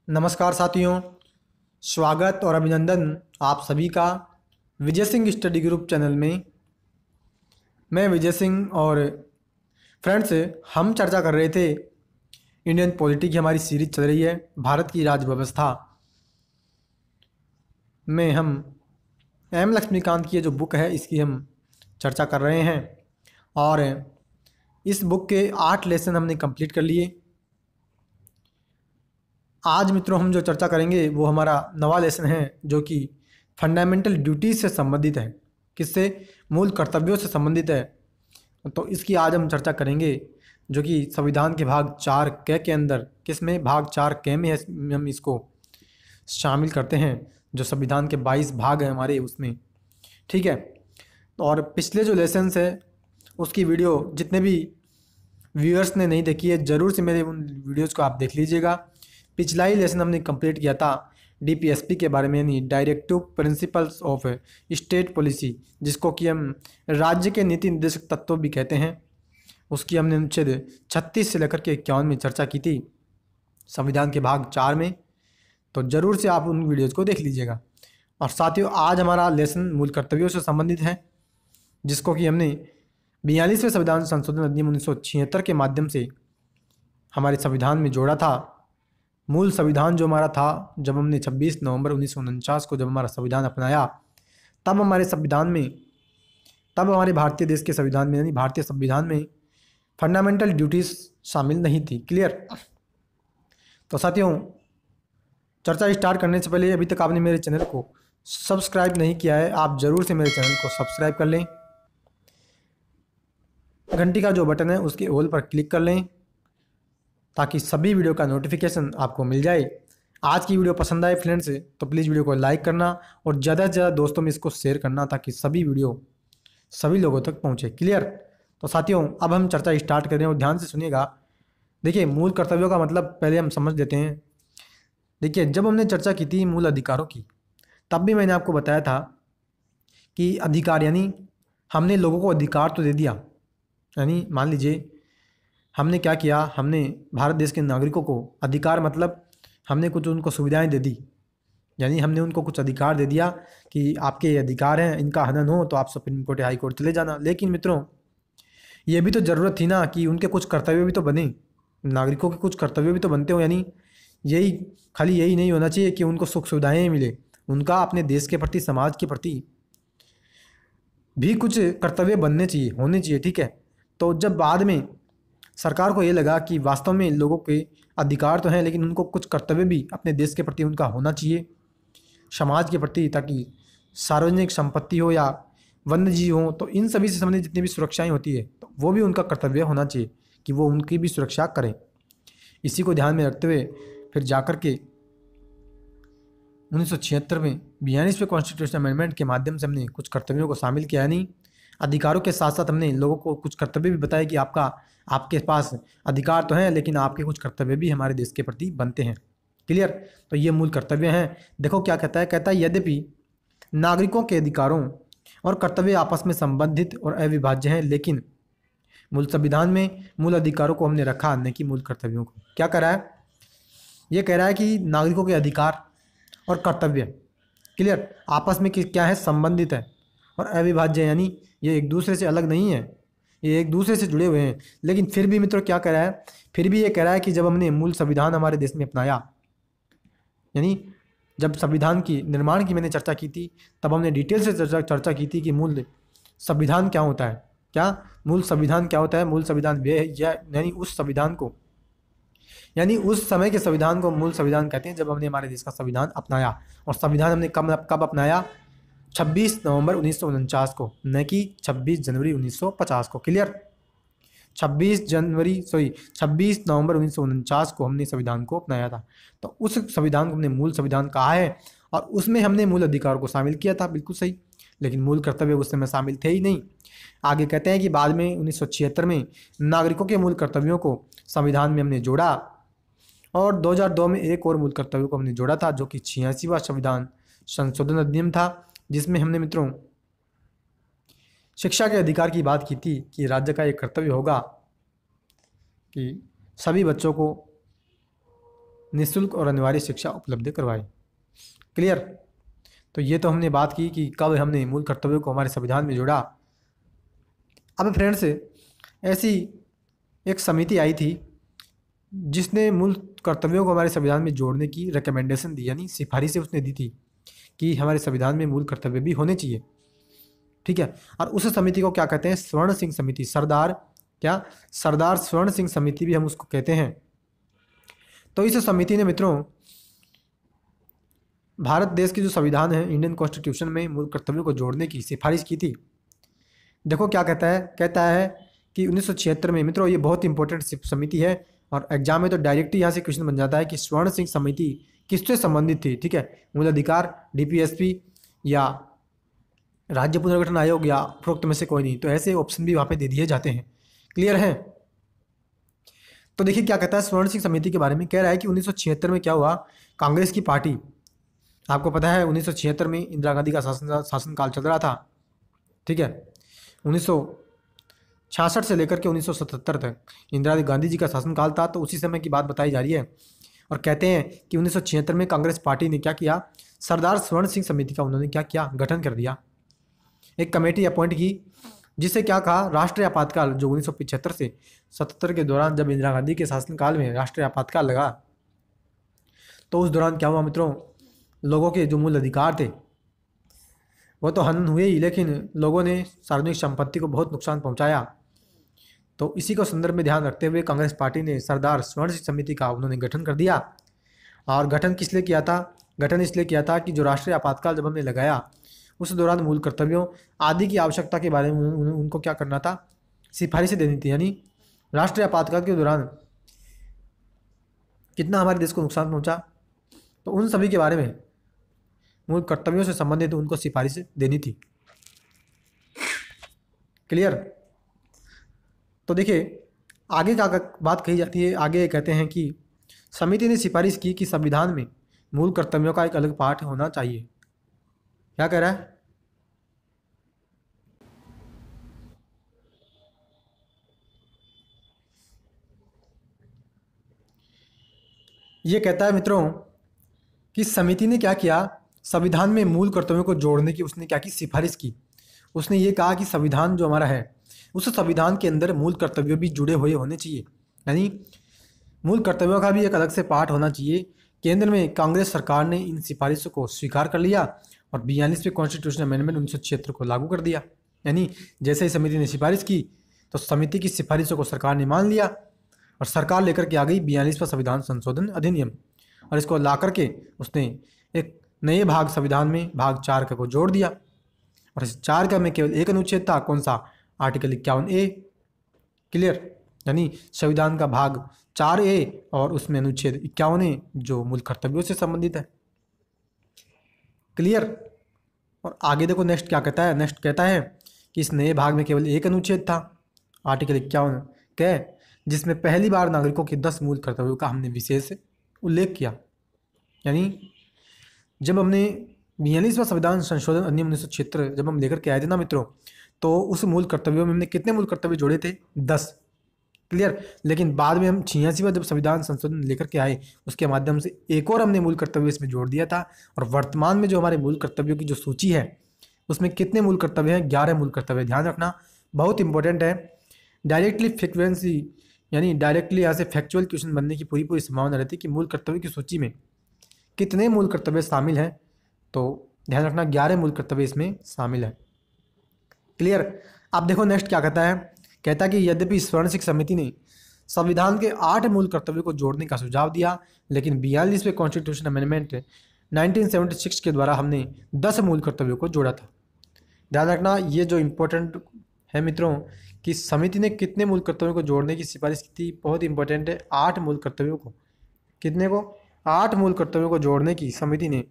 नमस्कार साथियों, स्वागत और अभिनंदन आप सभी का Vijay Singh study group channel में। मैं विजय सिंह और फ्रेंड्स हम चर्चा कर रहे थे इंडियन पॉलिटी की हमारी सीरीज चल रही है भारत की राज्य व्यवस्था में। हम एम लक्ष्मीकांत की ये जो बुक है इसकी हम चर्चा कर रहे हैं और इस बुक के 8 लेसन हमने कंप्लीट कर लिए। आज मित्रों हम जो चर्चा करेंगे वो हमारा नवा लेसन है जो कि फंडामेंटल ड्यूटीज से संबंधित है। किससे? मूल कर्तव्यों से संबंधित है। तो इसकी आज हम चर्चा करेंगे जो कि संविधान के भाग 4 क के अंदर, किस में? भाग 4 क में हम इसको शामिल करते हैं जो संविधान के 22 भाग हैं हमारे उसमें। ठीक है। और पिछले जो लेसन्स है उसकी वीडियो जितने भी व्यूअर्स ने नहीं देखी है ज़रूर से मेरे उन वीडियोज़ को आप देख लीजिएगा। पिछला ही लेसन हमने कंप्लीट किया था डीपीएसपी के बारे में, यानी directive principles of state policy, जिसको कि हम राज्य के नीति निर्देशक तत्व भी कहते हैं। उसकी हमने अनुच्छेद 36 से लेकर के 51 में चर्चा की थी संविधान के भाग 4 में। तो ज़रूर से आप उन वीडियोज़ को देख लीजिएगा। और साथियों आज हमारा लेसन मूल कर्तव्यों से संबंधित है, जिसको कि हमने 42वें संविधान संशोधन अधिनियम 1976 के माध्यम से हमारे संविधान में जोड़ा था। मूल संविधान जो हमारा था, जब हमने 26 नवंबर 1949 को जब हमारा संविधान अपनाया, तब हमारे संविधान में, तब हमारे भारतीय देश के संविधान में यानी भारतीय संविधान में फंडामेंटल ड्यूटीज शामिल नहीं थी। क्लियर? तो साथियों चर्चा स्टार्ट करने से पहले अभी तक आपने मेरे चैनल को सब्सक्राइब नहीं किया है, आप ज़रूर से मेरे चैनल को सब्सक्राइब कर लें। घंटी का जो बटन है उसके ऑल पर क्लिक कर लें ताकि सभी वीडियो का नोटिफिकेशन आपको मिल जाए। आज की वीडियो पसंद आए फ्रेंड्स तो प्लीज़ वीडियो को लाइक करना और ज़्यादा से ज़्यादा दोस्तों में इसको शेयर करना ताकि सभी वीडियो सभी लोगों तक पहुंचे। क्लियर? तो साथियों अब हम चर्चा स्टार्ट कर रहे हैं और ध्यान से सुनिएगा। देखिए मूल कर्तव्यों का मतलब पहले हम समझ लेते हैं। देखिए जब हमने चर्चा की थी मूल अधिकारों की, तब भी मैंने आपको बताया था कि अधिकार यानी हमने लोगों को अधिकार तो दे दिया, यानी मान लीजिए हमने क्या किया, हमने भारत देश के नागरिकों को अधिकार मतलब हमने कुछ उनको सुविधाएं दे दी, यानी हमने उनको कुछ अधिकार दे दिया कि आपके ये अधिकार हैं, इनका हनन हो तो आप सुप्रीम कोर्ट या हाई कोर्ट चले जाना। लेकिन मित्रों ये भी तो ज़रूरत थी ना कि उनके कुछ कर्तव्य भी तो बने, नागरिकों के कुछ कर्तव्य भी तो बनते हो। यानी यही खाली यही नहीं होना चाहिए कि उनको सुख सुविधाएँ मिले, उनका अपने देश के प्रति, समाज के प्रति भी कुछ कर्तव्य बनने चाहिए, होने चाहिए। ठीक है। तो जब बाद में सरकार को ये लगा कि वास्तव में लोगों के अधिकार तो हैं लेकिन उनको कुछ कर्तव्य भी अपने देश के प्रति उनका होना चाहिए, समाज के प्रति, ताकि सार्वजनिक संपत्ति हो या वन्य जीव हो, तो इन सभी से संबंधित जितनी भी सुरक्षाएं होती है तो वो भी उनका कर्तव्य होना चाहिए कि वो उनकी भी सुरक्षा करें। इसी को ध्यान में रखते हुए फिर जाकर के 1976 में 42वें कॉन्स्टिट्यूशन अमेंडमेंट के माध्यम से हमने कुछ कर्तव्यों को शामिल किया। यानी अधिकारों के साथ साथ हमने लोगों को कुछ कर्तव्य भी बताया कि आपके पास अधिकार तो हैं लेकिन आपके कुछ कर्तव्य भी हमारे देश के प्रति बनते हैं। क्लियर? तो ये मूल कर्तव्य हैं। देखो क्या कहता है, कहता है यद्यपि नागरिकों के अधिकारों और कर्तव्य आपस में संबंधित और अविभाज्य हैं, लेकिन मूल संविधान में मूल अधिकारों को हमने रखा न कि मूल कर्तव्यों को। क्या कह रहा है? ये कह रहा है कि नागरिकों के अधिकार और कर्तव्य, क्लियर, आपस में क्या है? संबंधित है और अविभाज्य, यानी ये एक दूसरे से अलग नहीं है, ये एक दूसरे से जुड़े हुए हैं। लेकिन फिर भी मित्रों क्या कह रहा है? फिर भी ये कह रहा है कि जब हमने मूल संविधान हमारे देश में अपनाया, यानी जब संविधान की निर्माण की मैंने चर्चा की थी तब हमने डिटेल से चर्चा की थी कि मूल संविधान क्या होता है। क्या मूल संविधान क्या होता है? मूल संविधान वे यानी उस संविधान को, यानी उस समय के संविधान को मूल संविधान कहते हैं जब हमने हमारे देश का संविधान अपनाया। और संविधान हमने कब अपनाया? 26 नवंबर 1949 को, न कि 26 जनवरी 1950 को। क्लियर? 26 नवंबर 1949 को हमने संविधान को अपनाया था। तो उस संविधान को हमने मूल संविधान कहा है और उसमें हमने मूल अधिकार को शामिल किया था, बिल्कुल सही। लेकिन मूल कर्तव्य उस समय शामिल थे ही नहीं। आगे कहते हैं कि बाद में 1976 में नागरिकों के मूल कर्तव्यों को संविधान में हमने जोड़ा और 2002 में एक और मूल कर्तव्य को हमने जोड़ा था जो कि 86वां संविधान संशोधन अधिनियम था, जिसमें हमने मित्रों शिक्षा के अधिकार की बात की थी कि राज्य का एक कर्तव्य होगा कि सभी बच्चों को निःशुल्क और अनिवार्य शिक्षा उपलब्ध करवाई। क्लियर। तो ये तो हमने बात की कि कब हमने मूल कर्तव्यों को हमारे संविधान में जोड़ा। अब फ्रेंड्स, ऐसी एक समिति आई थी जिसने मूल कर्तव्यों को हमारे संविधान में जोड़ने की रिकमेंडेशन दी, यानी सिफारिशें उसने दी थी कि हमारे संविधान में मूल कर्तव्य भी होने चाहिए। ठीक है। और उस समिति को क्या कहते हैं? स्वर्ण सिंह समिति। सरदार स्वर्ण सिंह समिति भी हम उसको कहते हैं। तो इस समिति ने मित्रों भारत देश की जो संविधान है, इंडियन कॉन्स्टिट्यूशन में मूल कर्तव्यों को जोड़ने की सिफारिश की थी। देखो क्या कहता है कि 1976 में, मित्रों ये बहुत इंपॉर्टेंट समिति है और एग्जाम में तो डायरेक्ट यहाँ से क्वेश्चन बन जाता है कि स्वर्ण सिंह समिति किससे संबंधित थी। ठीक है। मूल अधिकार, डीपीएसपी या राज्य पुनर्गठन आयोग या उपरोक्त में से कोई नहीं। तो ऐसे ऑप्शन भी वहाँ पे दे दिए जाते हैं। क्लियर है। तो देखिए क्या कहता है स्वर्ण सिंह समिति के बारे में। कह रहा है कि 1976 में क्या हुआ, कांग्रेस की पार्टी, आपको पता है 1976 में इंदिरा गांधी का शासनकाल चल रहा था। ठीक है। 1966 से लेकर के 1977 तक इंदिरा गांधी जी का शासनकाल था। तो उसी समय की बात बताई जा रही है और कहते हैं कि 1976 में कांग्रेस पार्टी ने क्या किया, सरदार स्वर्ण सिंह समिति का उन्होंने क्या किया, गठन कर दिया। एक कमेटी अपॉइंट की जिसे क्या कहा, राष्ट्रीय आपातकाल, जो 1975 से 77 के दौरान जब इंदिरा गांधी के शासनकाल में राष्ट्रीय आपातकाल लगा, तो उस दौरान क्या हुआ मित्रों, लोगों के जो मूल अधिकार थे वो तो हनन हुए ही, लेकिन लोगों ने सार्वजनिक संपत्ति को बहुत नुकसान पहुंचाया। तो इसी को संदर्भ में ध्यान रखते हुए कांग्रेस पार्टी ने सरदार स्वर्ण सिंह समिति का उन्होंने गठन कर दिया। और गठन किस लिए किया था? गठन इसलिए किया था कि जो राष्ट्रीय आपातकाल जब हमने लगाया उस दौरान मूल कर्तव्यों आदि की आवश्यकता के बारे में उनको क्या करना था, सिफारिशें देनी थी। यानी राष्ट्रीय आपातकाल के दौरान कितना हमारे देश को नुकसान पहुंचा, तो उन सभी के बारे में मूल कर्तव्यों से संबंधित उनको सिफारिशें देनी थी। क्लियर। तो देखिए आगे क्या बात कही जाती है। आगे कहते हैं कि समिति ने सिफारिश की कि संविधान में मूल कर्तव्यों का एक अलग पाठ होना चाहिए। क्या कह रहा है? ये कहता है मित्रों कि समिति ने क्या किया, संविधान में मूल कर्तव्यों को जोड़ने की उसने क्या की, सिफारिश की। उसने ये कहा कि संविधान जो हमारा है उस संविधान के अंदर मूल कर्तव्य भी जुड़े हुए होने चाहिए, यानी मूल कर्तव्यों का भी एक अलग से पाठ होना चाहिए। केंद्र में कांग्रेस सरकार ने इन सिफारिशों को स्वीकार कर लिया और 42वें कॉन्स्टिट्यूशन अमेंडमेंट 1976 को लागू कर दिया। यानी जैसे ही समिति ने सिफारिश की तो समिति की सिफारिशों को सरकार ने मान लिया और सरकार लेकर के आ गई 42वां संविधान संशोधन अधिनियम, और इसको ला करके उसने एक नए भाग संविधान में भाग 4 को जोड़ दिया। और इस 4 का में केवल एक अनुच्छेद था, कौन सा, आर्टिकल 51A। क्लियर। यानी संविधान का भाग 4A और उसमें अनुच्छेद 51A जो मूल कर्तव्यों से संबंधित है। क्लियर। और आगे देखो नेक्स्ट क्या कहता है। नेक्स्ट कहता है कि इस नए भाग में केवल एक अनुच्छेद था, आर्टिकल 51 के, जिसमें पहली बार नागरिकों के 10 मूल कर्तव्यों का हमने विशेष उल्लेख किया। यानी जब हमने 42वां संविधान संशोधन अधिनियम 1976 जब हम लेकर के आए थे ना मित्रों, तो उस मूल कर्तव्यों में हमने कितने मूल कर्तव्य जोड़े थे, 10। क्लियर। लेकिन बाद में हम 86वां जब संविधान संशोधन लेकर के आए उसके माध्यम से एक और हमने मूल कर्तव्य इसमें जोड़ दिया था। और वर्तमान में जो हमारे मूल कर्तव्यों की जो सूची है उसमें कितने मूल कर्तव्य हैं, 11 मूल कर्तव्य। ध्यान रखना बहुत इंपॉर्टेंट है। डायरेक्टली फ्रिक्वेंसी यानी डायरेक्टली यहाँ से फैक्चुअल क्वेश्चन बनने की पूरी संभावना रहती है कि मूल कर्तव्य की सूची में कितने मूल कर्तव्य शामिल हैं। तो ध्यान रखना 11 मूल कर्तव्य इसमें शामिल है। क्लियर। अब देखो नेक्स्ट क्या कहता है। कहता है कि यद्यपि स्वर्ण सिंह समिति ने संविधान के 8 मूल कर्तव्यों को जोड़ने का सुझाव दिया, लेकिन 42वें कॉन्स्टिट्यूशन अमेंडमेंट 1976 के द्वारा हमने 10 मूल कर्तव्यों को जोड़ा था। ध्यान रखना ये जो इम्पोर्टेंट है मित्रों कि समिति ने कितने मूल कर्तव्यों को जोड़ने की सिफारिश की थी, बहुत इंपॉर्टेंट है। 8 मूल कर्तव्यों को, कितने को, 8 मूल कर्तव्यों को जोड़ने की समिति ने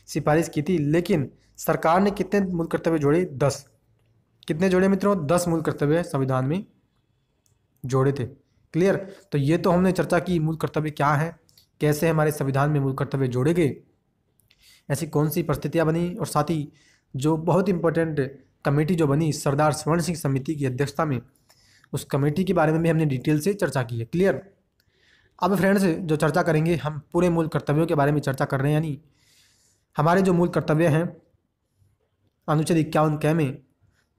सिफारिश की थी, लेकिन सरकार ने कितने मूल कर्तव्य जोड़े, 10। कितने जोड़े मित्रों, 10 मूल कर्तव्य संविधान में जोड़े थे। क्लियर। तो ये तो हमने चर्चा की मूल कर्तव्य क्या है, कैसे हमारे संविधान में मूल कर्तव्य जोड़े गए, ऐसी कौन सी परिस्थितियां बनी, और साथ ही जो बहुत इंपॉर्टेंट कमेटी जो बनी सरदार स्वर्ण सिंह समिति की अध्यक्षता में, उस कमेटी के बारे में भी हमने डिटेल से चर्चा की है। क्लियर। अब फ्रेंड्स जो चर्चा करेंगे, हम पूरे मूल कर्तव्यों के बारे में चर्चा कर रहे हैं, यानी हमारे जो मूल कर्तव्य हैं अनुच्छेद 51 में,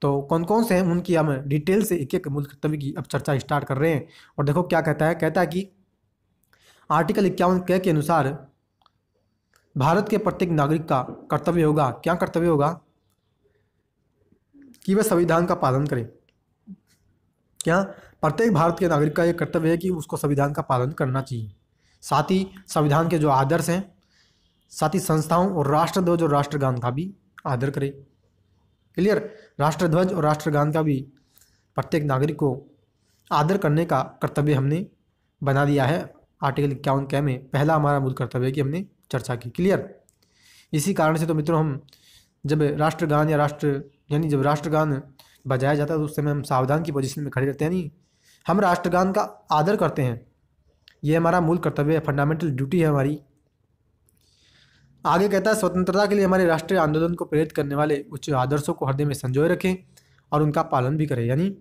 तो कौन कौन से हैं उनकी हम डिटेल से एक एक मूल कर्तव्य की अब चर्चा स्टार्ट कर रहे हैं। और देखो क्या कहता है कि आर्टिकल 51 के अनुसार भारत के प्रत्येक नागरिक का कर्तव्य होगा, क्या कर्तव्य होगा, कि वह संविधान का पालन करे। क्या प्रत्येक भारत के नागरिक का ये कर्तव्य है कि उसको संविधान का पालन करना चाहिए। साथ ही संविधान के जो आदर्श हैं, साथ ही संस्थाओं और राष्ट्रध्वज और राष्ट्रगान का भी आदर करे। क्लियर। राष्ट्रध्वज और राष्ट्रगान का भी प्रत्येक नागरिक को आदर करने का कर्तव्य हमने बना दिया है आर्टिकल 51 में। पहला हमारा मूल कर्तव्य की हमने चर्चा की। क्लियर। इसी कारण से तो मित्रों हम जब राष्ट्रगान यानी जब राष्ट्रगान बजाया जाता है तो उस समय हम सावधान की पोजीशन में खड़े रहते हैं, नहीं, हम राष्ट्रगान का आदर करते हैं। ये हमारा मूल कर्तव्य है, फंडामेंटल ड्यूटी है हमारी। आगे कहता है स्वतंत्रता के लिए हमारे राष्ट्रीय आंदोलन को प्रेरित करने वाले उच्च आदर्शों को हृदय में संजोए रखें और उनका पालन भी करें। यानी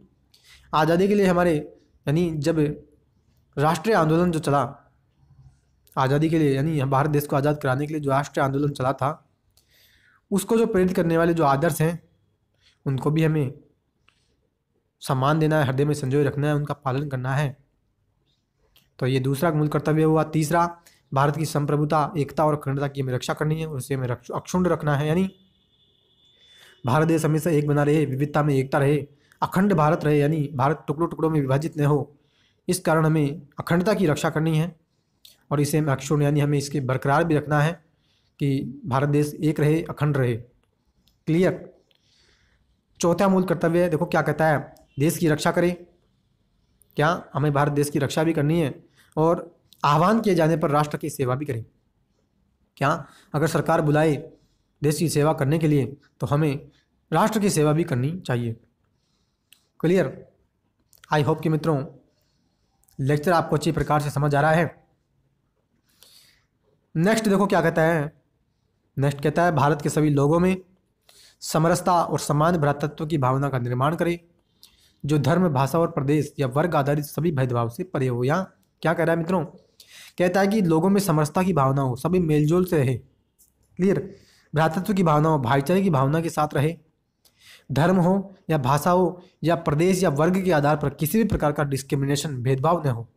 आज़ादी के लिए हमारे, यानी जब राष्ट्रीय आंदोलन जो चला आज़ादी के लिए, यानी भारत देश को आज़ाद कराने के लिए जो राष्ट्रीय आंदोलन चला था, उसको जो प्रेरित करने वाले जो आदर्श हैं उनको भी हमें सम्मान देना है, हृदय में संजोए रखना है, उनका पालन करना है। तो ये दूसरा मूल कर्तव्य हुआ। तीसरा, भारत की संप्रभुता, एकता और अखंडता की हमें रक्षा करनी है, उसे हमें अक्षुण्ण रखना है। यानी भारत देश हमेशा एक बना रहे, विविधता में एकता रहे, अखंड भारत रहे, यानी भारत टुकड़ों टुकड़ों में विभाजित न हो। इस कारण हमें अखंडता की रक्षा करनी है और इसे हमें अक्षुण्ण यानी हमें इसके बरकरार भी रखना है कि भारत देश एक रहे, अखंड रहे। क्लियर। चौथा मूल कर्तव्य देखो क्या कहता है, देश की रक्षा करें। क्या हमें भारत देश की रक्षा भी करनी है और आह्वान किए जाने पर राष्ट्र की सेवा भी करें। क्या अगर सरकार बुलाए देश की सेवा करने के लिए तो हमें राष्ट्र की सेवा भी करनी चाहिए। क्लियर। आई होप कि मित्रों लेक्चर आपको अच्छी प्रकार से समझ आ रहा है। नेक्स्ट देखो क्या कहता है, नेक्स्ट कहता है भारत के सभी लोगों में समरसता और समान भ्रातृत्व की भावना का निर्माण करें, जो धर्म, भाषा और प्रदेश या वर्ग आधारित सभी भेदभाव से परे हो। या क्या कह रहा है मित्रों, कहता है कि लोगों में समरसता की भावना हो, सभी मेलजोल से रहे। क्लियर। भ्रातृत्व की भावना हो, भाईचारे की भावना के साथ रहे। धर्म हो या भाषा हो या प्रदेश या वर्ग के आधार पर किसी भी प्रकार का डिस्क्रिमिनेशन, भेदभाव न हो।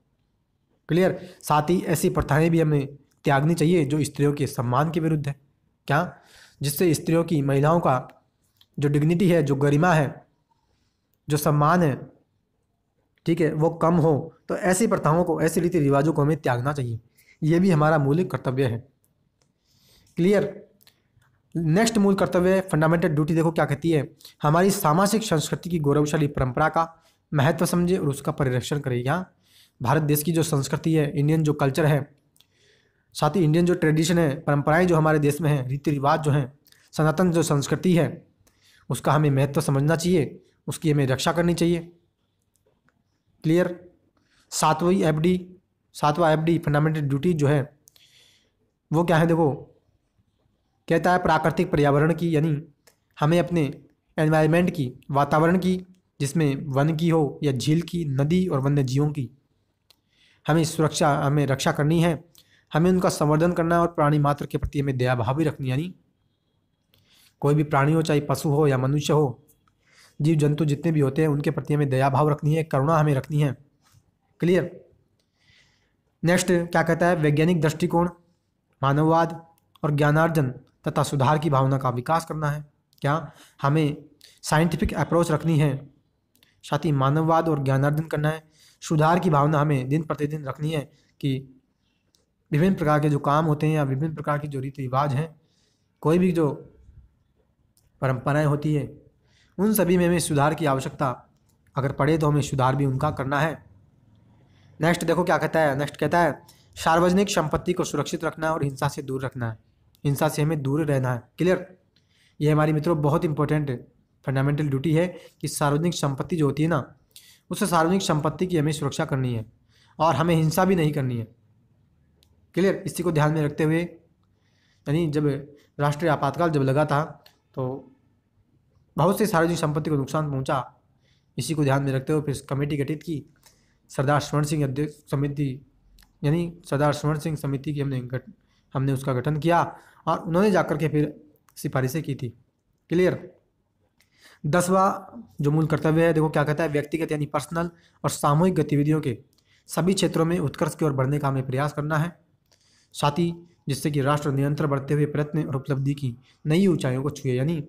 क्लियर। साथ ही ऐसी प्रथाएं भी हमें त्यागनी चाहिए जो स्त्रियों के सम्मान के विरुद्ध है। क्या, जिससे स्त्रियों की, महिलाओं का जो डिग्निटी है, जो गरिमा है, जो सम्मान है, ठीक है, वो कम हो। तो ऐसी प्रथाओं को, ऐसे रीति रिवाजों को हमें त्यागना चाहिए। ये भी हमारा मौलिक कर्तव्य है। क्लियर। नेक्स्ट मूल कर्तव्य फंडामेंटल ड्यूटी देखो क्या कहती है, हमारी सामाजिक संस्कृति की गौरवशाली परंपरा का महत्व समझे और उसका परिरक्षण करे। यहाँ भारत देश की जो संस्कृति है, इंडियन जो कल्चर है, साथ ही इंडियन जो ट्रेडिशन है, परंपराएं जो हमारे देश में हैं, रीति रिवाज जो हैं, सनातन जो संस्कृति है, उसका हमें महत्व समझना चाहिए, उसकी हमें रक्षा करनी चाहिए। क्लियर। सातवां एफडी फंडामेंटल ड्यूटी जो है वो क्या है, देखो कहता है प्राकृतिक पर्यावरण की, यानी हमें अपने एनवायरनमेंट की, वातावरण की, जिसमें वन की हो या झील की, नदी और वन्य जीवों की हमें रक्षा करनी है। हमें उनका संवर्धन करना है और प्राणी मात्र के प्रति हमें दया भाव भी रखनी है। यानी कोई भी प्राणी हो, चाहे पशु हो या मनुष्य हो, जीव जंतु जितने भी होते हैं उनके प्रति हमें दया भाव रखनी है, करुणा हमें रखनी है। क्लियर। नेक्स्ट क्या कहता है, वैज्ञानिक दृष्टिकोण, मानववाद और ज्ञानार्जन तथा सुधार की भावना का विकास करना है। क्या हमें साइंटिफिक अप्रोच रखनी है, साथ ही मानववाद और ज्ञानार्जन करना है। सुधार की भावना हमें दिन प्रतिदिन रखनी है कि विभिन्न प्रकार के जो काम होते हैं या विभिन्न प्रकार की जो रीति रिवाज हैं, कोई भी जो परंपराएं होती है, उन सभी में हमें सुधार की आवश्यकता अगर पड़े तो हमें सुधार भी उनका करना है। नेक्स्ट देखो क्या कहता है, नेक्स्ट कहता है सार्वजनिक संपत्ति को सुरक्षित रखना है और हिंसा से दूर रखना है, हिंसा से हमें दूर रहना है। क्लियर। ये हमारी मित्रों बहुत इंपॉर्टेंट फंडामेंटल ड्यूटी है कि सार्वजनिक संपत्ति जो होती है ना, उस सार्वजनिक संपत्ति की हमें सुरक्षा करनी है और हमें हिंसा भी नहीं करनी है। क्लियर। इसी को ध्यान में रखते हुए, यानी जब राष्ट्रीय आपातकाल जब लगा था तो बहुत से सार्वजनिक संपत्ति को नुकसान पहुंचा, इसी को ध्यान में रखते हुए फिर कमेटी गठित की, सरदार स्वर्ण सिंह अध्यक्ष समिति यानी सरदार स्वर्ण सिंह समिति की हमने उसका गठन किया और उन्होंने जाकर के फिर सिफारिशें की थी। क्लियर। 10वां जो मूल कर्तव्य है, देखो क्या कहता है, व्यक्तिगत यानी पर्सनल और सामूहिक गतिविधियों के सभी क्षेत्रों में उत्कर्ष की ओर बढ़ने का हमें प्रयास करना है, साथ ही जिससे कि राष्ट्र निरंतर बढ़ते हुए प्रयत्न और उपलब्धि की नई ऊंचाइयों को छुए। यानी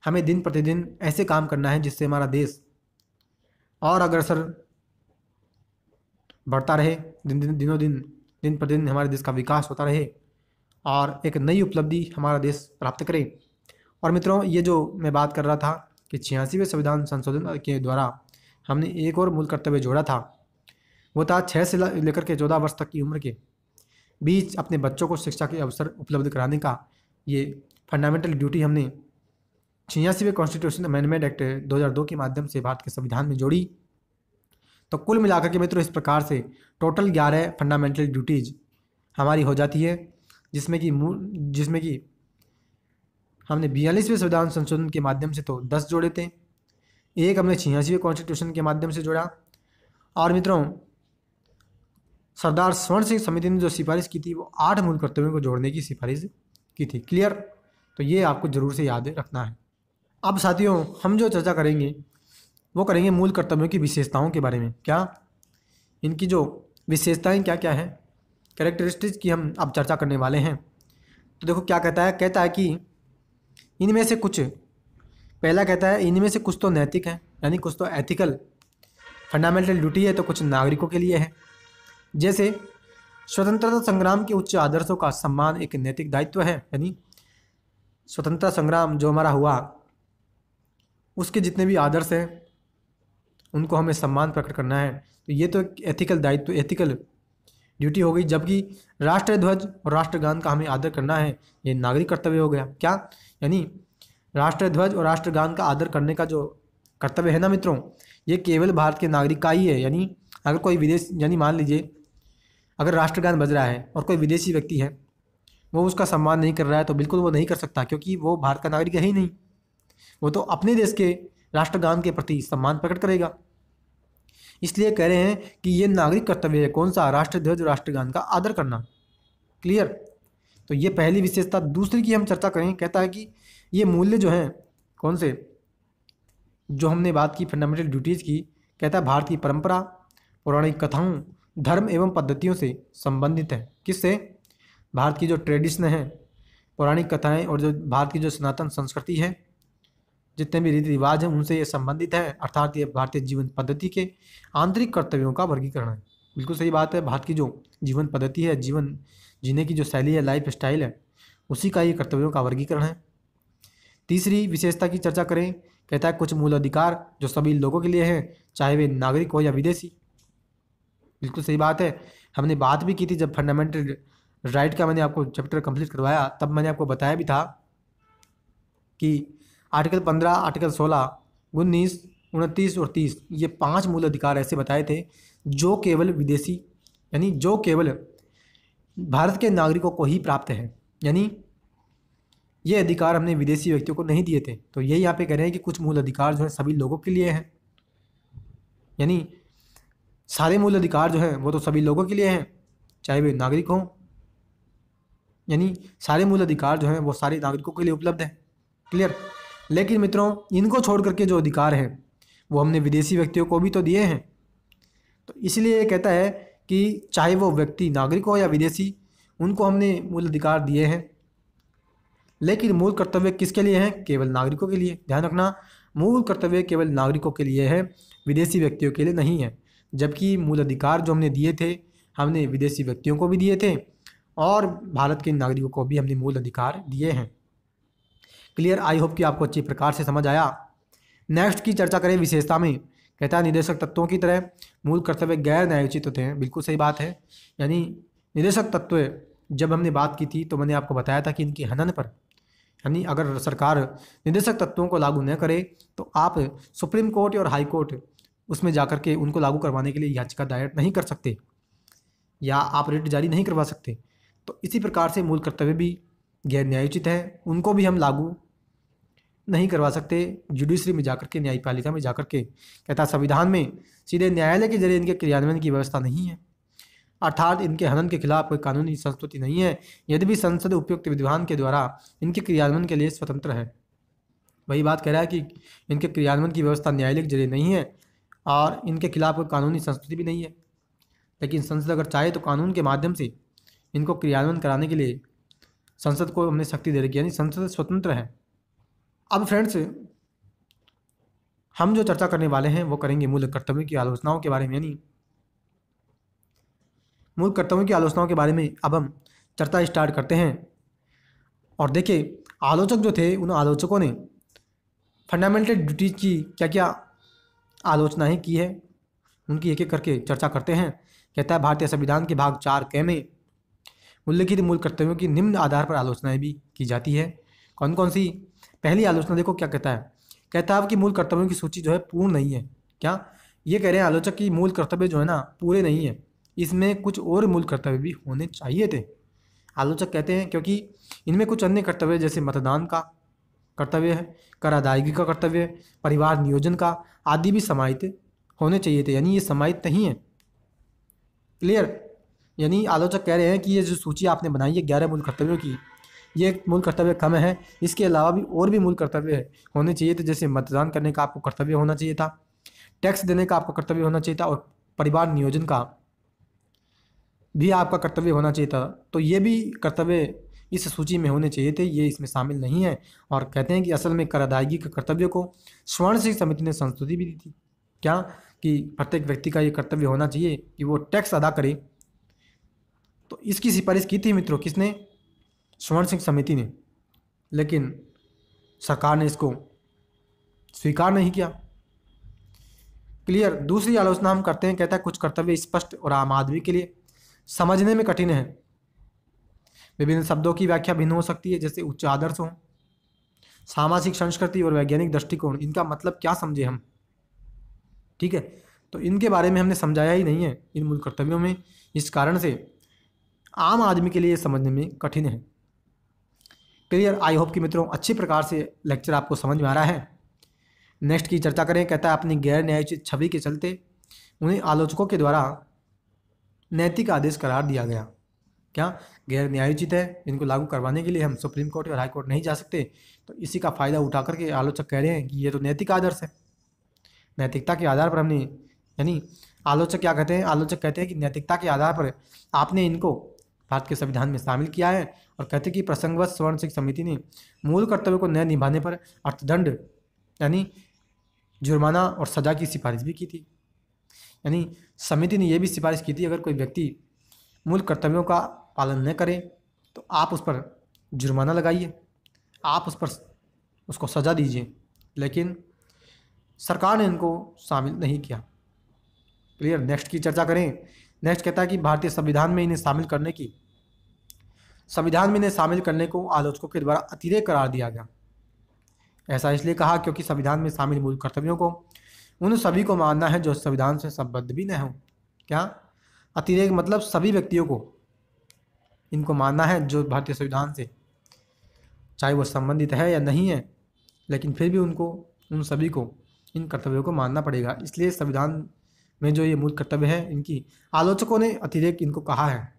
हमें दिन प्रतिदिन ऐसे काम करना है जिससे हमारा देश और अग्रसर बढ़ता रहे, दिन प्रतिदिन हमारे देश का विकास होता रहे और एक नई उपलब्धि हमारा देश प्राप्त करे। और मित्रों, ये जो मैं बात कर रहा था कि 86वें संविधान संशोधन के द्वारा हमने एक और मूल कर्तव्य जोड़ा था, वो था 6 से लेकर के 14 वर्ष तक की उम्र के बीच अपने बच्चों को शिक्षा के अवसर उपलब्ध कराने का ये फंडामेंटल ड्यूटी हमने 86वें कॉन्स्टिट्यूशन अमेंडमेंट एक्ट 2002 के माध्यम से भारत के संविधान में जोड़ी। तो कुल मिलाकर के मित्रों इस प्रकार से टोटल 11 फंडामेंटल ड्यूटीज हमारी हो जाती है, जिसमें कि हमने 42वें संविधान संशोधन के माध्यम से तो 10 जोड़े थे, एक हमने 86वें कॉन्स्टिट्यूशन के माध्यम से जोड़ा। और मित्रों सरदार स्वर्ण सिंह समिति ने जो सिफारिश की थी वो 8 मूल कर्तव्यों को जोड़ने की सिफारिश की थी। क्लियर। तो ये आपको जरूर से याद रखना है। अब साथियों हम जो चर्चा करेंगे वो करेंगे मूल कर्तव्यों की विशेषताओं के बारे में। क्या इनकी जो विशेषताएं क्या क्या है, कैरेक्टरिस्टिक्स की हम अब चर्चा करने वाले हैं। तो देखो क्या कहता है कि इनमें से कुछ, पहला कहता है इनमें से कुछ तो नैतिक है, यानी कुछ तो एथिकल फंडामेंटल ड्यूटी है, तो कुछ नागरिकों के लिए है। जैसे स्वतंत्रता संग्राम के उच्च आदर्शों का सम्मान एक नैतिक दायित्व है, यानी स्वतंत्रता संग्राम जो हमारा हुआ उसके जितने भी आदर्श हैं उनको हमें सम्मान प्रकट करना है। तो ये तो एक एथिकल दायित्व, एथिकल ड्यूटी हो गई। जबकि राष्ट्रीय ध्वज और राष्ट्रगान का हमें आदर करना है, ये नागरिक कर्तव्य हो गया। क्या, यानी राष्ट्रीय ध्वज और राष्ट्रगान का आदर करने का जो कर्तव्य है ना मित्रों, ये केवल भारत के नागरिक का ही है। यानी अगर कोई विदेश, यानी मान लीजिए अगर राष्ट्रगान बज रहा है और कोई विदेशी व्यक्ति है वो उसका सम्मान नहीं कर रहा है, तो बिल्कुल वो नहीं कर सकता, क्योंकि वो भारत का नागरिक है ही नहीं। वो तो अपने देश के राष्ट्रगान के प्रति सम्मान प्रकट करेगा। इसलिए कह रहे हैं कि ये नागरिक कर्तव्य है, कौन सा, राष्ट्रीय ध्वज राष्ट्रगान का आदर करना। क्लियर। तो ये पहली विशेषता। दूसरी की हम चर्चा करें, कहता है कि ये मूल्य जो हैं, कौन से, जो हमने बात की फंडामेंटल ड्यूटीज़ की, कहता है भारत की परंपरा, पौराणिक कथाओं, धर्म एवं पद्धतियों से संबंधित है। किससे? भारत की जो ट्रेडिशन है, पौराणिक कथाएं और जो भारत की जो सनातन संस्कृति है, जितने भी रीति रिवाज हैं उनसे ये संबंधित है। अर्थात ये भारतीय जीवन पद्धति के आंतरिक कर्तव्यों का वर्गीकरण है। बिल्कुल सही बात है। भारत की जो जीवन पद्धति है, जीवन जीने की जो शैली है, लाइफ स्टाइल है, उसी का ये कर्तव्यों का वर्गीकरण है। तीसरी विशेषता की चर्चा करें, कहता है कुछ मूल अधिकार जो सभी लोगों के लिए हैं, चाहे वे नागरिक हो या विदेशी। बिल्कुल सही बात है। हमने बात भी की थी जब फंडामेंटल राइट का मैंने आपको चैप्टर कंप्लीट करवाया, तब मैंने आपको बताया भी था कि आर्टिकल 15, आर्टिकल 16, 19, 29 और 30 ये 5 मूल अधिकार ऐसे बताए थे जो केवल विदेशी, यानी जो केवल भारत के नागरिकों को ही प्राप्त है। यानी ये अधिकार हमने विदेशी व्यक्तियों को नहीं दिए थे। तो यही यहाँ पे कह रहे हैं कि कुछ मूल अधिकार जो है सभी लोगों के लिए हैं, यानी सारे मूल अधिकार जो हैं वो तो सभी लोगों के लिए हैं, चाहे वे नागरिक हों। यानी सारे मूल अधिकार जो हैं वो सारे नागरिकों के लिए उपलब्ध हैं। क्लियर। लेकिन मित्रों इनको छोड़ करके जो अधिकार हैं वो हमने विदेशी व्यक्तियों को भी तो दिए हैं। तो इसलिए ये कहता है कि चाहे वो व्यक्ति नागरिक हो या विदेशी, उनको हमने मूल अधिकार दिए हैं। लेकिन मूल कर्तव्य किसके लिए हैं? केवल नागरिकों के लिए। ध्यान रखना, मूल कर्तव्य केवल नागरिकों के लिए है, विदेशी व्यक्तियों के लिए नहीं है। जबकि मूल अधिकार जो हमने दिए थे, हमने विदेशी व्यक्तियों को भी दिए थे और भारत के नागरिकों को भी हमने मूल अधिकार दिए हैं। क्लियर। आई होप कि आपको अच्छी प्रकार से समझ आया। नेक्स्ट की चर्चा करें विशेषता में, कहता है निदेशक तत्वों की तरह मूल कर्तव्य गैर न्यायोचित होते हैं। बिल्कुल सही बात है। यानी निदेशक तत्व जब हमने बात की थी तो मैंने आपको बताया था कि इनके हनन पर, यानी अगर सरकार निदेशक तत्वों को लागू न करे तो आप सुप्रीम कोर्ट और हाई कोर्ट उसमें जाकर के उनको लागू करवाने के लिए याचिका दायर नहीं कर सकते या आप रिट जारी नहीं करवा सकते। तो इसी प्रकार से मूल कर्तव्य भी गैर न्यायोचित है, उनको भी हम लागू नहीं करवा सकते जुडिशरी में जाकर के, न्यायपालिका में जाकर के। कहता संविधान में सीधे न्यायालय के जरिए इनके क्रियान्वयन की व्यवस्था नहीं है। अर्थात इनके हनन के खिलाफ कोई कानूनी संस्तुति नहीं है, यद्यपि संसद उपयुक्त विधान के द्वारा इनके क्रियान्वयन के लिए स्वतंत्र है। वही बात कह रहा है कि इनके क्रियान्वयन की व्यवस्था न्यायालयिक जरिए नहीं है और इनके खिलाफ कोई कानूनी संस्तुति भी नहीं है, लेकिन संसद अगर चाहे तो कानून के माध्यम से इनको क्रियान्वयन कराने के लिए संसद को हमने शक्ति दे रखी है, यानी संसद स्वतंत्र है। अब फ्रेंड्स, हम जो चर्चा करने वाले हैं वो करेंगे मूल कर्तव्यों की आलोचनाओं के बारे में, यानी मूल कर्तव्यों की आलोचनाओं के बारे में अब हम चर्चा स्टार्ट करते हैं। और देखिए, आलोचक जो थे उन आलोचकों ने फंडामेंटल ड्यूटीज की क्या क्या आलोचनाएं की है, उनकी एक एक करके चर्चा करते हैं। कहता है भारतीय संविधान के भाग 4 में उल्लिखित मूल कर्तव्यों की निम्न आधार पर आलोचनाएं भी की जाती है। कौन कौन सी? पहली आलोचना देखो क्या कहता है। कहता है कि मूल कर्तव्यों की सूची जो है पूर्ण नहीं है। क्या ये कह रहे हैं आलोचक की मूल कर्तव्य जो है ना पूरे नहीं है, इसमें कुछ और मूल कर्तव्य भी होने चाहिए थे। आलोचक कहते हैं क्योंकि इनमें कुछ अन्य कर्तव्य जैसे मतदान का कर्तव्य है, कर अदायगी का कर्तव्य, परिवार नियोजन का आदि भी समाहित होने चाहिए थे, यानी ये समाहित नहीं है। क्लियर? यानी आलोचक कह रहे हैं कि ये जो सूची आपने बनाई है 11 मूल कर्तव्यों की, ये मूल कर्तव्य कम है, इसके अलावा भी और भी मूल कर्तव्य होने चाहिए थे। जैसे मतदान करने का आपको कर्तव्य होना चाहिए था, टैक्स देने का आपको कर्तव्य होना चाहिए था और परिवार नियोजन का भी आपका कर्तव्य होना चाहिए था। तो ये भी कर्तव्य इस सूची में होने चाहिए थे, ये इसमें शामिल नहीं है। और कहते हैं कि असल में कर अदायगी के कर्तव्य को स्वर्ण सिंह समिति ने संस्तुति भी दी थी। क्या कि प्रत्येक व्यक्ति का ये कर्तव्य होना चाहिए कि वो टैक्स अदा करे। तो इसकी सिफारिश की थी मित्रों, किसने? स्वर्ण सिंह समिति ने, लेकिन सरकार ने इसको स्वीकार नहीं किया। क्लियर? दूसरी आलोचना हम करते हैं। कहता है कुछ कर्तव्य स्पष्ट और आम आदमी के लिए समझने में कठिन है। विभिन्न शब्दों की व्याख्या भिन्न हो सकती है, जैसे उच्च आदर्श हो, सामाजिक संस्कृति और वैज्ञानिक दृष्टिकोण, इनका मतलब क्या समझे हम। ठीक है, तो इनके बारे में हमने समझाया ही नहीं है इन मूल कर्तव्यों में, इस कारण से आम आदमी के लिए समझने में कठिन है। क्लियर? आई होप कि मित्रों अच्छी प्रकार से लेक्चर आपको समझ में आ रहा है। नेक्स्ट की चर्चा करें। कहता है अपनी गैर न्यायोचित छवि के चलते उन्हें आलोचकों के द्वारा नैतिक आदेश करार दिया गया। क्या गैर न्यायोचित है, इनको लागू करवाने के लिए हम सुप्रीम कोर्ट और हाई कोर्ट नहीं जा सकते, तो इसी का फ़ायदा उठा करके आलोचक कह रहे हैं कि ये तो नैतिक आदर्श है। नैतिकता के आधार पर हमने, यानी आलोचक क्या कहते हैं? आलोचक कहते हैं कि नैतिकता के आधार पर आपने इनको भारत के संविधान में शामिल किया है। और कहते हैं कि प्रसंगवश स्वर्ण सिंह समिति ने मूल कर्तव्य को न निभाने पर अर्थदंड यानी जुर्माना और सजा की सिफारिश भी की थी। यानी समिति ने यह भी सिफारिश की थी अगर कोई व्यक्ति मूल कर्तव्यों का पालन न करे तो आप उस पर जुर्माना लगाइए, आप उस पर उसको सज़ा दीजिए, लेकिन सरकार ने इनको शामिल नहीं किया। क्लियर? नेक्स्ट की चर्चा करें। नेक्स्ट कहता है कि भारतीय संविधान में इन्हें शामिल करने को आलोचकों के द्वारा अतिरेक करार दिया गया। ऐसा इसलिए कहा क्योंकि संविधान में शामिल मूल कर्तव्यों को उन सभी को मानना है जो संविधान से संबद्ध भी न हो। क्या अतिरेक मतलब सभी व्यक्तियों को इनको मानना है जो भारतीय संविधान से चाहे वो संबंधित है या नहीं है, लेकिन फिर भी उनको उन सभी को इन कर्तव्यों को मानना पड़ेगा। इसलिए संविधान में जो ये मूल कर्तव्य है इनकी आलोचकों ने अतिरेक इनको कहा है।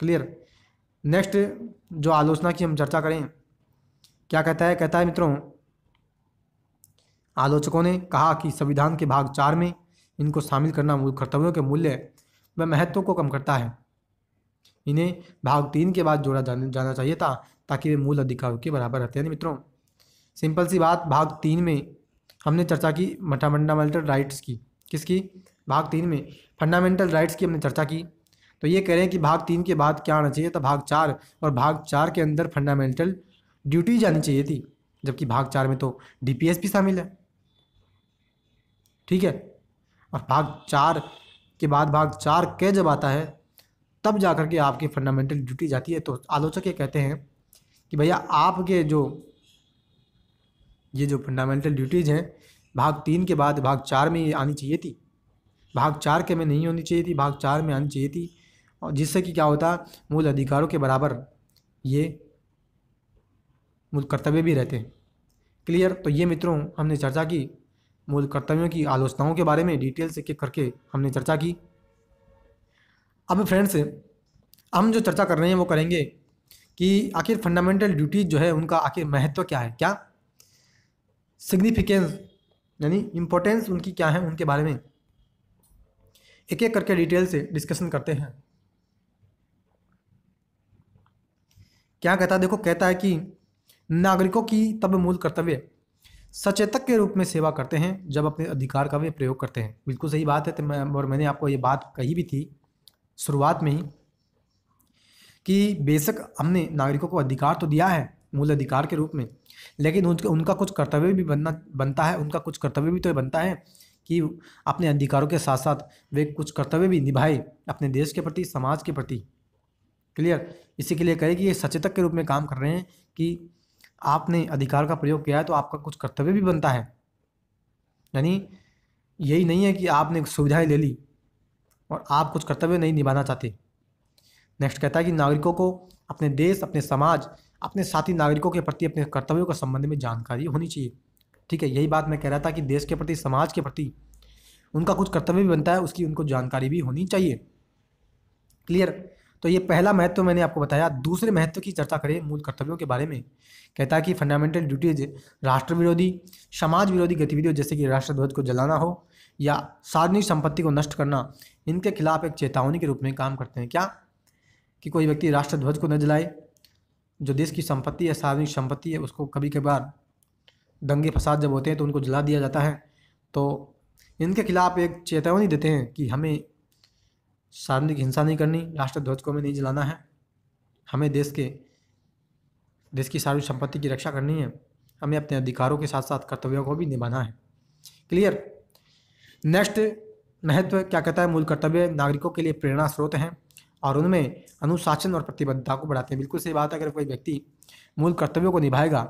क्लियर? नेक्स्ट जो आलोचना की हम चर्चा करें, क्या कहता है? कहता है मित्रों आलोचकों ने कहा कि संविधान के भाग 4 में इनको शामिल करना मूल कर्तव्यों के मूल्य व महत्व को कम करता है। इन्हें भाग 3 के बाद जोड़ा जाना चाहिए था ताकि वे मूल अधिकारों के बराबर रहते हैं। मित्रों सिंपल सी बात, भाग 3 में हमने चर्चा की फंडामेंटल राइट्स की। किसकी? भाग 3 में फंडामेंटल राइट्स की हमने चर्चा की। तो ये कह रहे हैं कि भाग 3 के बाद क्या आना चाहिए था? भाग 4, और भाग 4 के अंदर फंडामेंटल ड्यूटीज आनी चाहिए थी, जबकि भाग 4 में तो डीपीएस भी शामिल है। ठीक है, और भाग 4 के बाद भाग 4 के जब आता है तब जाकर के आपकी फंडामेंटल ड्यूटी जाती है। तो आलोचक ये कहते हैं कि भैया आपके ये जो फंडामेंटल ड्यूटीज़ हैं भाग 3 के बाद भाग 4 में ये आनी चाहिए थी, भाग 4 के में नहीं होनी चाहिए थी, भाग 4 में आनी चाहिए थी, और जिससे कि क्या होता मूल अधिकारों के बराबर ये मूल कर्तव्य भी रहते हैं। क्लियर? तो ये मित्रों हमने चर्चा की मूल कर्तव्यों की आलोचनाओं के बारे में, डिटेल से एक करके हमने चर्चा की। अब फ्रेंड्स, हम जो चर्चा कर रहे हैं वो करेंगे कि आखिर फंडामेंटल ड्यूटीज जो है उनका आखिर महत्व क्या है, क्या सिग्निफिकेंस यानी इम्पोर्टेंस उनकी क्या है, उनके बारे में एक एक करके डिटेल से डिस्कशन करते हैं। क्या कहता है, देखो कहता है कि नागरिकों की तब मूल कर्तव्य सचेतक के रूप में सेवा करते हैं जब अपने अधिकार का वे प्रयोग करते हैं। बिल्कुल सही बात है। तो मैंने आपको ये बात कही भी थी शुरुआत में ही कि बेशक हमने नागरिकों को अधिकार तो दिया है मूल अधिकार के रूप में, लेकिन उनका कुछ कर्तव्य भी बनता है, उनका कुछ कर्तव्य भी तो बनता है कि अपने अधिकारों के साथ साथ वे कुछ कर्तव्य भी निभाए अपने देश के प्रति, समाज के प्रति। क्लियर। इसी के लिए कहे कि ये सचेतक के रूप में काम कर रहे हैं कि आपने अधिकार का प्रयोग किया है तो आपका कुछ कर्तव्य भी बनता है। यानी यही नहीं है कि आपने सुविधाएं ले ली और आप कुछ कर्तव्य नहीं निभाना चाहते। नेक्स्ट कहता है कि नागरिकों को अपने देश, अपने समाज, अपने साथी नागरिकों के प्रति अपने कर्तव्यों के संबंध में जानकारी होनी चाहिए। ठीक है, यही बात मैं कह रहा था कि देश के प्रति, समाज के प्रति उनका कुछ कर्तव्य भी बनता है, उसकी उनको जानकारी भी होनी चाहिए। क्लियर। तो ये पहला महत्व मैंने आपको बताया। दूसरे महत्व की चर्चा करें मूल कर्तव्यों के बारे में। कहता है कि फंडामेंटल ड्यूटीज राष्ट्र विरोधी, समाज विरोधी गतिविधियों जैसे कि राष्ट्रध्वज को जलाना हो या सार्वजनिक संपत्ति को नष्ट करना, इनके खिलाफ एक चेतावनी के रूप में काम करते हैं। क्या कि कोई व्यक्ति राष्ट्रध्वज को न जलाए, जो देश की संपत्ति है, सार्वजनिक संपत्ति है, उसको कभी कभार दंगे फसाद जब होते हैं तो उनको जला दिया जाता है। तो इनके खिलाफ एक चेतावनी देते हैं कि हमें सार्वजनिक हिंसा नहीं करनी, राष्ट्रध्वज को हमें नहीं जलाना है, हमें देश की सार्वजनिक संपत्ति की रक्षा करनी है, हमें अपने अधिकारों के साथ साथ कर्तव्यों को भी निभाना है। क्लियर। नेक्स्ट महत्व क्या कहता है, मूल कर्तव्य नागरिकों के लिए प्रेरणा स्रोत हैं और उनमें अनुशासन और प्रतिबद्धता को बढ़ाते हैं। बिल्कुल सही बात है। अगर कोई व्यक्ति मूल कर्तव्यों को निभाएगा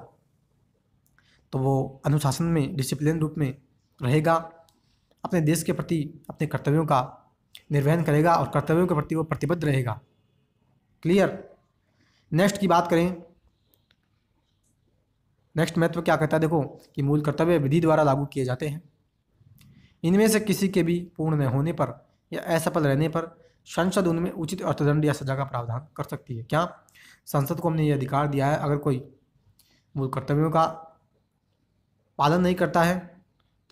तो वो अनुशासन में, डिसिप्लिन रूप में रहेगा, अपने देश के प्रति अपने कर्तव्यों का निर्वहन करेगा और कर्तव्यों के प्रति वो प्रतिबद्ध रहेगा। क्लियर। नेक्स्ट की बात करें, नेक्स्ट महत्व क्या कहता है, देखो कि मूल कर्तव्य विधि द्वारा लागू किए जाते हैं। इनमें से किसी के भी पूर्ण न होने पर या असफल रहने पर संसद उनमें उचित अर्थदंड या सजा का प्रावधान कर सकती है। क्या संसद को हमने ये अधिकार दिया है, अगर कोई मूल कर्तव्यों का पालन नहीं करता है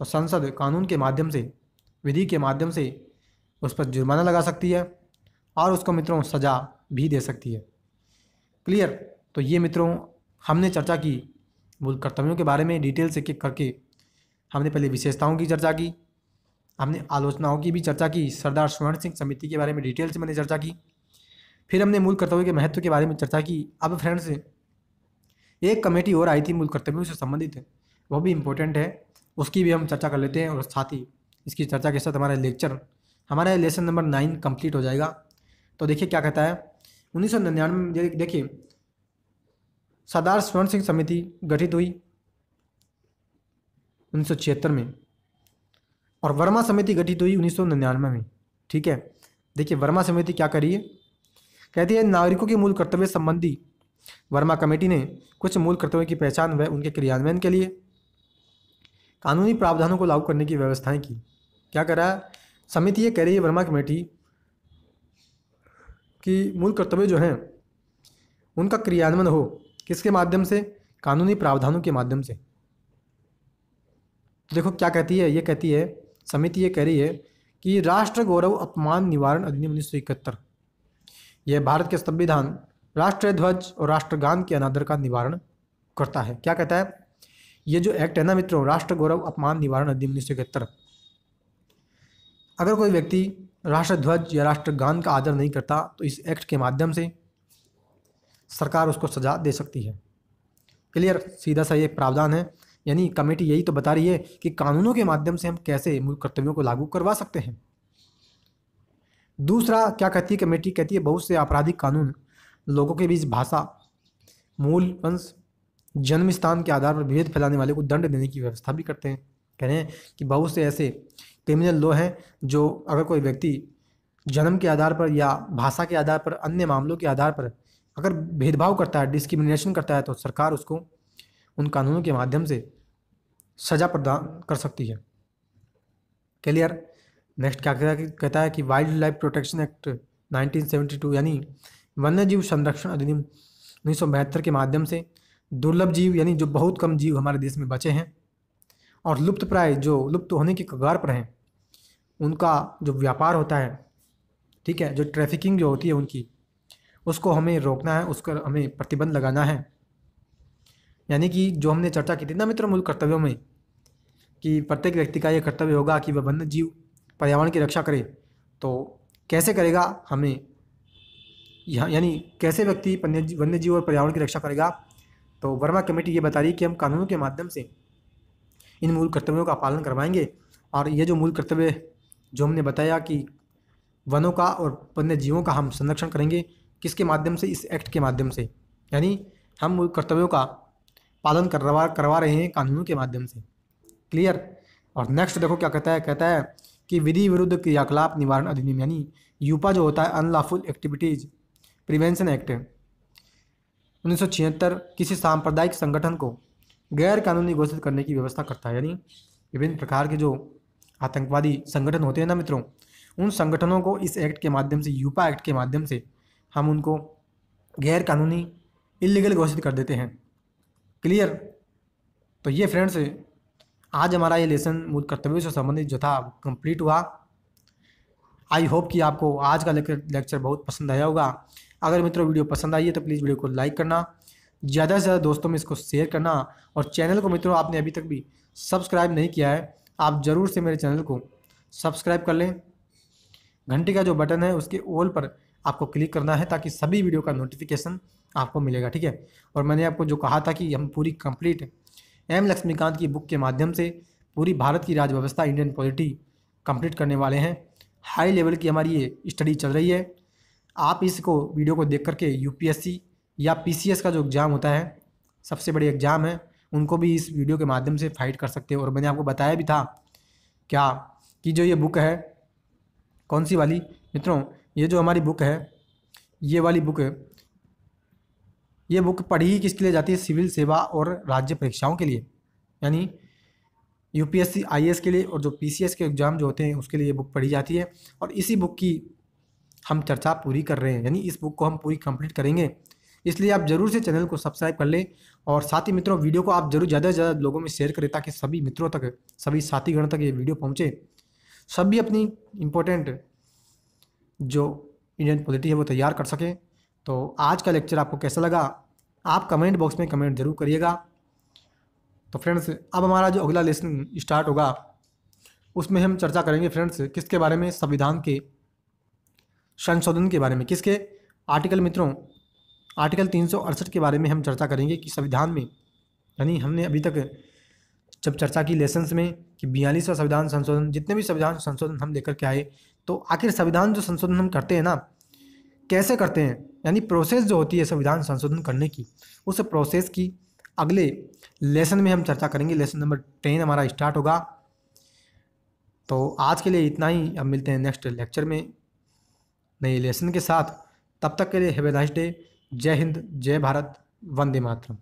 तो संसद कानून के माध्यम से, विधि के माध्यम से उस पर जुर्माना लगा सकती है और उसको मित्रों सजा भी दे सकती है। क्लियर। तो ये मित्रों हमने चर्चा की मूल कर्तव्यों के बारे में डिटेल से एक करके। हमने पहले विशेषताओं की चर्चा की, हमने आलोचनाओं की भी चर्चा की, सरदार स्वर्ण सिंह समिति के बारे में डिटेल से मैंने चर्चा की, फिर हमने मूल कर्तव्यों के महत्व के बारे में चर्चा की। अब फ्रेंड्स एक कमेटी और आई थी मूल कर्तव्यों से संबंधित, वो भी इम्पोर्टेंट है, उसकी भी हम चर्चा कर लेते हैं और साथ ही इसकी चर्चा के साथ हमारा लेसन नंबर 9 कंप्लीट हो जाएगा। तो देखिए क्या कहता है, 1999 में देखिए सरदार स्वर्ण सिंह समिति गठित हुई 1976 में और वर्मा समिति गठित हुई 1999 में। ठीक है, देखिए वर्मा समिति क्या करी है, कहती है नागरिकों के मूल कर्तव्य संबंधी वर्मा कमेटी ने कुछ मूल कर्तव्यों की पहचान व उनके क्रियान्वयन के लिए कानूनी प्रावधानों को लागू करने की व्यवस्थाएं की। क्या कर रहा है समिति, ये कह रही है वर्मा कमेटी कि मूल कर्तव्य जो हैं उनका क्रियान्वयन हो, किसके माध्यम से, कानूनी प्रावधानों के माध्यम से। तो देखो क्या कहती है, ये कहती है समिति, ये कह रही है कि राष्ट्र गौरव अपमान निवारण अधिनियम 1971 यह भारत के संविधान, राष्ट्रीय ध्वज और राष्ट्रगान के अनादर का निवारण करता है। क्या कहता है, ये जो एक्ट है ना मित्रों, राष्ट्र गौरव अपमान निवारण अधिनियम 1971, अगर कोई व्यक्ति राष्ट्रध्वज या राष्ट्रगान का आदर नहीं करता तो इस एक्ट के माध्यम से सरकार उसको सजा दे सकती है। क्लियर। सीधा सा ये प्रावधान है, यानी कमेटी यही तो बता रही है कि कानूनों के माध्यम से हम कैसे मूल कर्तव्यों को लागू करवा सकते हैं। दूसरा क्या कहती है कमेटी, कहती है बहुत से आपराधिक कानून लोगों के बीच भाषा, मूल वंश, जन्म स्थान के आधार पर भेद फैलाने वाले को दंड देने की व्यवस्था भी करते हैं। कह रहे हैं कि बहुत से ऐसे क्रिमिनल लॉ हैं जो अगर कोई व्यक्ति जन्म के आधार पर या भाषा के आधार पर, अन्य मामलों के आधार पर अगर भेदभाव करता है, डिस्क्रिमिनेशन करता है, तो सरकार उसको उन कानूनों के माध्यम से सजा प्रदान कर सकती है। क्लियर। नेक्स्ट क्या कहता है कि वाइल्ड लाइफ प्रोटेक्शन एक्ट 1972 यानी वन्य जीव संरक्षण अधिनियम 1972 के माध्यम से दुर्लभ जीव यानी जो बहुत कम जीव हमारे देश में बचे हैं और लुप्त प्राय जो लुप्त होने की कगार पर हैं उनका जो व्यापार होता है, ठीक है, जो ट्रैफिकिंग जो होती है उनकी, उसको हमें रोकना है, उसको हमें प्रतिबंध लगाना है। यानी कि जो हमने चर्चा की थी ना मित्रों मूल कर्तव्यों में कि प्रत्येक व्यक्ति का ये कर्तव्य होगा कि वह वन्य जीव पर्यावरण की रक्षा करे। तो कैसे करेगा हमें यानी कैसे व्यक्ति वन्य जीव और पर्यावरण की रक्षा करेगा? तो वर्मा कमेटी ये बता रही है कि हम कानूनों के माध्यम से इन मूल कर्तव्यों का पालन करवाएंगे। और ये जो मूल कर्तव्य जो हमने बताया कि वनों का और वन्य जीवों का हम संरक्षण करेंगे, किसके माध्यम से? इस एक्ट के माध्यम से। यानी हम मूल कर्तव्यों का पालन करवा रहे हैं कानूनों के माध्यम से। क्लियर? और नेक्स्ट देखो क्या कहता है कि विधि विरुद्ध क्रियाकलाप निवारण अधिनियम यानी यूपा जो होता है अनलॉफुल एक्टिविटीज प्रिवेंशन एक्ट 1976 किसी सांप्रदायिक संगठन को गैर कानूनी घोषित करने की व्यवस्था करता है। यानी विभिन्न प्रकार के जो आतंकवादी संगठन होते हैं ना मित्रों, उन संगठनों को इस एक्ट के माध्यम से, यूपा एक्ट के माध्यम से हम उनको गैर कानूनी इलीगल घोषित कर देते हैं। क्लियर? तो ये फ्रेंड्स आज हमारा ये लेसन मूल कर्तव्यों से संबंधित जो था कंप्लीट हुआ। आई होप कि आपको आज का लेक्चर बहुत पसंद आया होगा। अगर मित्रों वीडियो पसंद आई है तो प्लीज़ वीडियो को लाइक करना, ज़्यादा से ज़्यादा दोस्तों में इसको शेयर करना, और चैनल को मित्रों आपने अभी तक भी सब्सक्राइब नहीं किया है, आप ज़रूर से मेरे चैनल को सब्सक्राइब कर लें। घंटी का जो बटन है उसके ऑल पर आपको क्लिक करना है ताकि सभी वीडियो का नोटिफिकेशन आपको मिलेगा, ठीक है। और मैंने आपको जो कहा था कि हम पूरी कंप्लीट एम लक्ष्मीकांत की बुक के माध्यम से पूरी भारत की राज व्यवस्था, इंडियन पॉलिटी कंप्लीट करने वाले हैं। हाई लेवल की हमारी ये स्टडी चल रही है। आप इसको वीडियो को देख करके यूपीएससी या पीसीएस का जो एग्ज़ाम होता है, सबसे बड़ी एग्ज़ाम है, उनको भी इस वीडियो के माध्यम से फाइट कर सकते हो। और मैंने आपको बताया भी था क्या कि जो ये बुक है, कौन सी वाली मित्रों, ये जो हमारी बुक है, ये वाली बुक है, ये बुक पढ़ी ही किसके लिए जाती है? सिविल सेवा और राज्य परीक्षाओं के लिए, यानी यूपीएससी आईएएस के लिए और जो पीसीएस के एग्ज़ाम जो होते हैं उसके लिए ये बुक पढ़ी जाती है। और इसी बुक की हम चर्चा पूरी कर रहे हैं, यानी इस बुक को हम पूरी कंप्लीट करेंगे। इसलिए आप ज़रूर से चैनल को सब्सक्राइब कर लें और साथ ही मित्रों वीडियो को आप ज़रूर ज़्यादा से ज़्यादा लोगों में शेयर करें ताकि सभी मित्रों तक, सभी साथीगण तक ये वीडियो पहुँचे। सभी अपनी इम्पोर्टेंट जो इंडियन पॉलिटी है वो तैयार कर सकें। तो आज का लेक्चर आपको कैसा लगा आप कमेंट बॉक्स में कमेंट जरूर करिएगा। तो फ्रेंड्स अब हमारा जो अगला लेसन स्टार्ट होगा उसमें हम चर्चा करेंगे फ्रेंड्स किसके बारे में? संविधान के संशोधन के बारे में। किसके? आर्टिकल मित्रों, आर्टिकल 368 के बारे में हम चर्चा करेंगे कि संविधान में, यानी हमने अभी तक जब चर्चा की लेसन्स में कि 42वां संविधान संशोधन, जितने भी संविधान संशोधन हम लेकर के आए, तो आखिर संविधान जो संशोधन हम करते हैं ना, कैसे करते हैं, यानी प्रोसेस जो होती है संविधान संशोधन करने की, उस प्रोसेस की अगले लेसन में हम चर्चा करेंगे। लेसन नंबर 10 हमारा स्टार्ट होगा। तो आज के लिए इतना ही, अब मिलते हैं नेक्स्ट लेक्चर में नए लेसन के साथ। तब तक के लिए हैव ए नाइस डे। जय हिंद, जय भारत, वंदे मातरम।